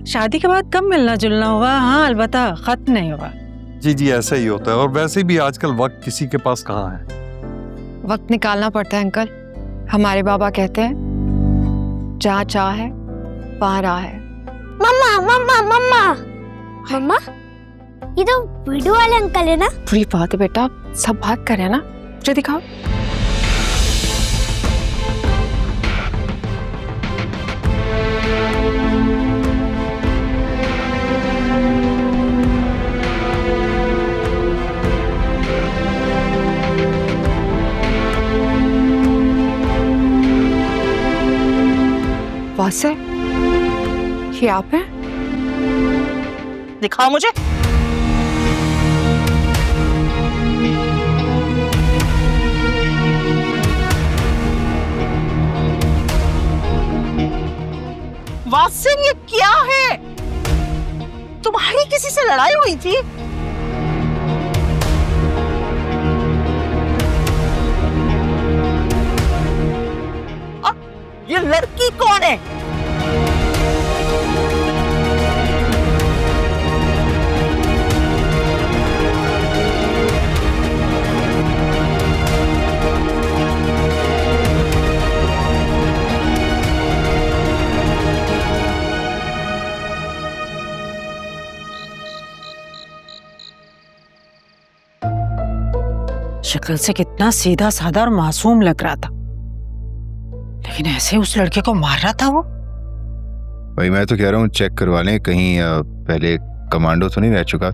शादी के बाद कम मिलना जुलना हुआ, हाँ अलबत्ता खत नहीं हुआ। जी जी ऐसा ही होता है, और वैसे भी आजकल वक्त किसी के पास कहाँ है। वक्त निकालना पड़ता है अंकल। हमारे बाबा कहते हैं जहाँ चाह है वहाँ राह है। मम्मा मम्मा मम्मा मम्मा, ये तो वीडियो वाले अंकल है ना? बुरी बात है बेटा, सब बात कर रहे हैं ना, मुझे दिखाओ। वासे, ये आप हैं? दिखाओ मुझे। वासिम, ये क्या है? तुम्हारी किसी से लड़ाई हुई थी? ये लड़की कौन है? शक्ल से कितना सीधा साधा और मासूम लग रहा था, लेकिन ऐसे उस लड़के को मार रहा था वो। भाई मैं तो कह रहा हूँ चेक करवा लें, कहीं पहले कमांडो तो नहीं रह चुका।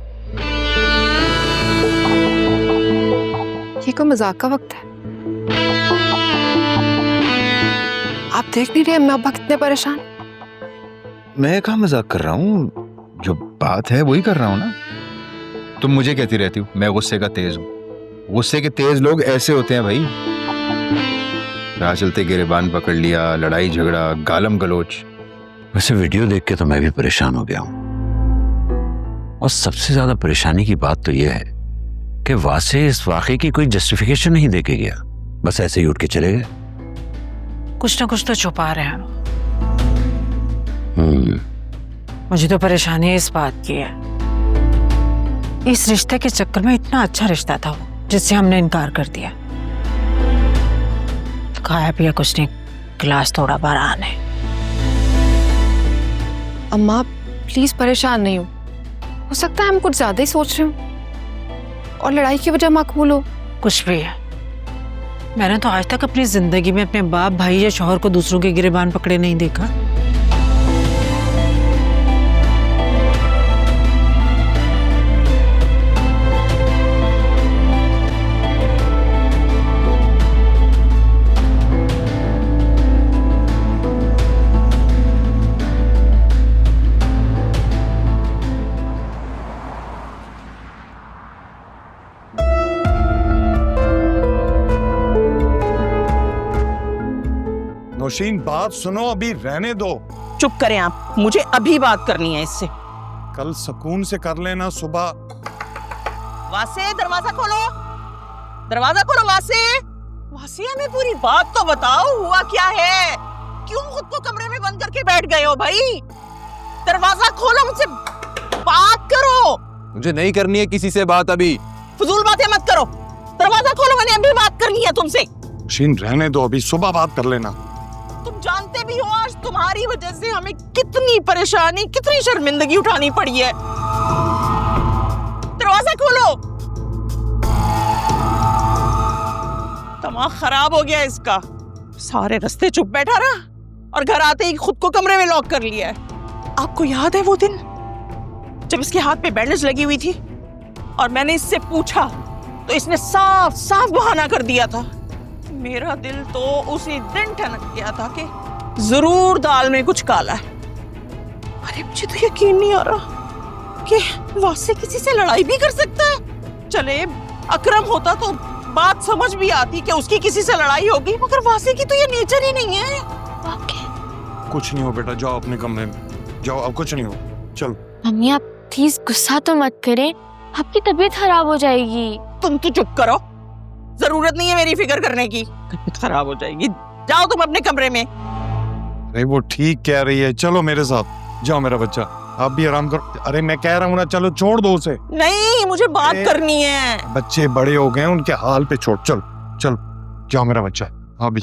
ये कोई मजाक का वक्त है? आप देख नहीं रहे अम्मा अब्बा कितने परेशान? मैं कहाँ मजाक कर रहा हूँ, जो बात है वही कर रहा हूँ ना। तुम मुझे कहती रहती हो मैं गुस्से का तेज हूँ। गुस्से के तेज लोग ऐसे होते हैं भाई। राह चलते गिरेबान पकड़ लिया, लड़ाई झगड़ा, गालम गलोच। वैसे वीडियो देख के तो मैं भी परेशान हो गया हूँ, और सबसे ज्यादा परेशानी की बात तो यह है कि वासे इस वाकये की कोई जस्टिफिकेशन नहीं देके गया, बस ऐसे ही उठ के चले गए। कुछ ना कुछ तो छुपा रहे हैं। मुझे तो परेशानी इस बात की है, इस रिश्ते के चक्कर में इतना अच्छा रिश्ता था वो, जिससे हमने इनकार कर दिया। खाया पिया कुछ नहीं, गिलास थोड़ा बरान है। अम्मा प्लीज परेशान नहीं हो सकता है हम कुछ ज्यादा ही सोच रहे हो और लड़ाई की वजह मकबूल हो। कुछ भी है, मैंने तो आज तक अपनी जिंदगी में अपने बाप भाई या शौहर को दूसरों के गिरेबान पकड़े नहीं देखा। नौशीन बात सुनो, अभी रहने दो। चुप करें आप, मुझे अभी बात करनी है इससे। कल सुकून से कर लेना सुबह। वासे दरवाजा खोलो, दरवाजा खोलो वासे। वासे हमें पूरी बात तो बताओ, हुआ क्या है? क्यों खुद को कमरे में बंद करके बैठ गए हो भाई? दरवाजा खोलो, मुझसे बात करो। मुझे नहीं करनी है किसी से बात अभी। फजूल बातें मत करो, दरवाजा खोलो, मैंने अभी बात करनी है तुमसे। नौशीन रहने दो, अभी सुबह बात कर लेना। तुम जानते भी हो आज तुम्हारी वजह से हमें कितनी परेशानी, कितनी शर्मिंदगी उठानी पड़ी है। दरवाजा खोलो। दिमाग खराब हो गया इसका, सारे रास्ते चुप बैठा रहा और घर आते ही खुद को कमरे में लॉक कर लिया है। आपको याद है वो दिन जब इसके हाथ पे बैंडेज लगी हुई थी और मैंने इससे पूछा तो इसने साफ साफ बहाना कर दिया था। मेरा दिल तो उसी दिन ठनक गया था कि जरूर दाल में कुछ काला है। अरे मुझे तो यकीन नहीं आ रहा कि वासे किसी से लड़ाई भी कर सकता है। चले अकरम होता तो बात समझ भी आती कि उसकी किसी से लड़ाई होगी, मगर वासे की तो ये नेचर ही नहीं है। कुछ नहीं हो बेटा, जाओ अपने कमरे में जाओ, अब कुछ नहीं हो, चलो। मम्मी आप प्लीज गुस्सा तो मत करें, आपकी तबीयत खराब हो जाएगी। तुम तो चुप करो, जरूरत नहीं है मेरी फिक्र करने की, तबीयत खराब हो जाएगी। जाओ तुम अपने कमरे में। अरे वो ठीक कह रही है, चलो मेरे साथ। जाओ मेरा बच्चा, आप भी आराम करो। अरे मैं कह रहा हूँ ना, चलो छोड़ दो उसे। नहीं, मुझे बात अरे- करनी है। बच्चे बड़े हो गए, उनके हाल पे छोड़। चल चल, जाओ मेरा बच्चा, आप भी।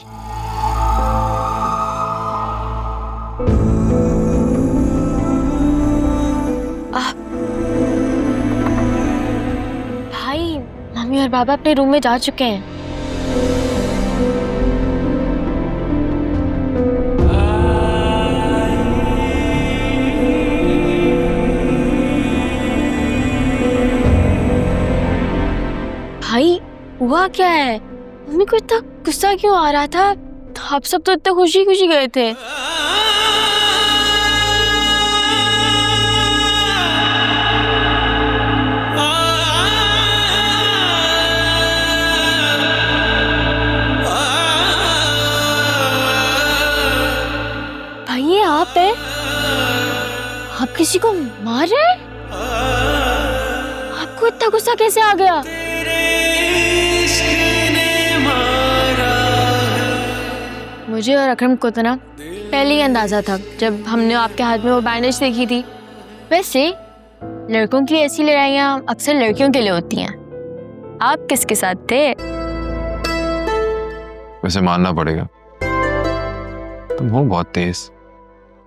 भाई मम्मी और पापा अपने रूम में जा चुके हैं। भाई हुआ क्या है? मम्मी को इतना गुस्सा क्यों आ रहा था? आप सब तो इतने खुशी खुशी गए थे। भाई ये आप है? आप किसी को मार रहे हैं? आपको इतना गुस्सा कैसे आ गया? मुझे और अकरम को तो ना पहले ही अंदाजा था जब हमने आपके हाथ में वो बैंडेज देखी थी। वैसे लड़कों की ऐसी लड़ाइयाँ अक्सर लड़कियों के लिए होती हैं। आप किसके साथ थे? वैसे मानना पड़ेगा, तुम हो बहुत तेज।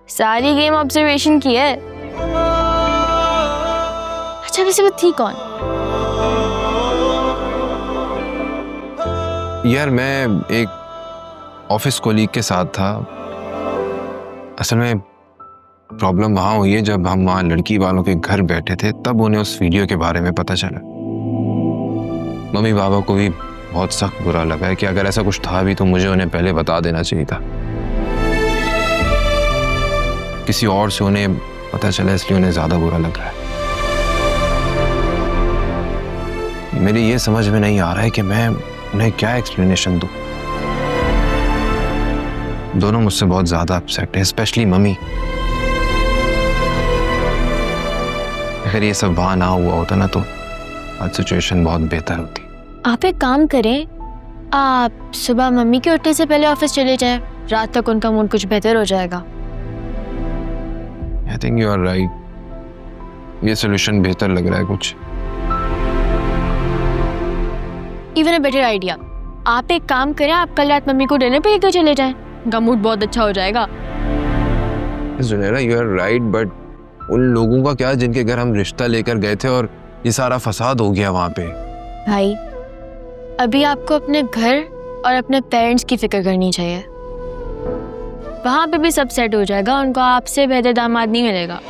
सारी गेम ऑब्जर्वेशन की है। अच्छा वैसे वो थी कौन? यार मैं एक ऑफिस कोलीग के साथ था। असल में प्रॉब्लम वहाँ हुई है जब हम वहाँ लड़की वालों के घर बैठे थे, तब उन्हें उस वीडियो के बारे में पता चला। मम्मी पापा को भी बहुत सख्त बुरा लगा है कि अगर ऐसा कुछ था भी तो मुझे उन्हें पहले बता देना चाहिए था। किसी और से उन्हें पता चला इसलिए उन्हें ज्यादा बुरा लग रहा है। मेरी ये समझ में नहीं आ रहा है कि मैं उन्हें क्या एक्सप्लेनेशन दूं। दोनों मुझसे बहुत ज्यादा अपसेट है, स्पेशली मम्मी। अगर ये सब वहां ना हुआ होता ना तो आज सिचुएशन बहुत बेहतर होती। आप एक काम करें, आप सुबह मम्मी के उठने से पहले ऑफिस चले जाएं। रात तक उनका मूड कुछ बेहतर हो जाएगा। I think you are right, ये सोल्यूशन बेहतर लग रहा है कुछ। इवन अ बेटर आइडिया, आप एक काम करें, आप कल रात मम्मी को डिनर पे लेकर चले जाएं। उनका मूड बहुत अच्छा हो जाएगा। Junaira you are right, but उन लोगों का क्या जिनके घर हम रिश्ता लेकर गए थे और ये सारा फसाद हो गया वहां पे। भाई अभी आपको अपने घर और अपने पेरेंट्स की फिक्र करनी चाहिए। वहां पे भी सब सेट हो जाएगा, उनको आपसे बेहतर दामाद नहीं मिलेगा।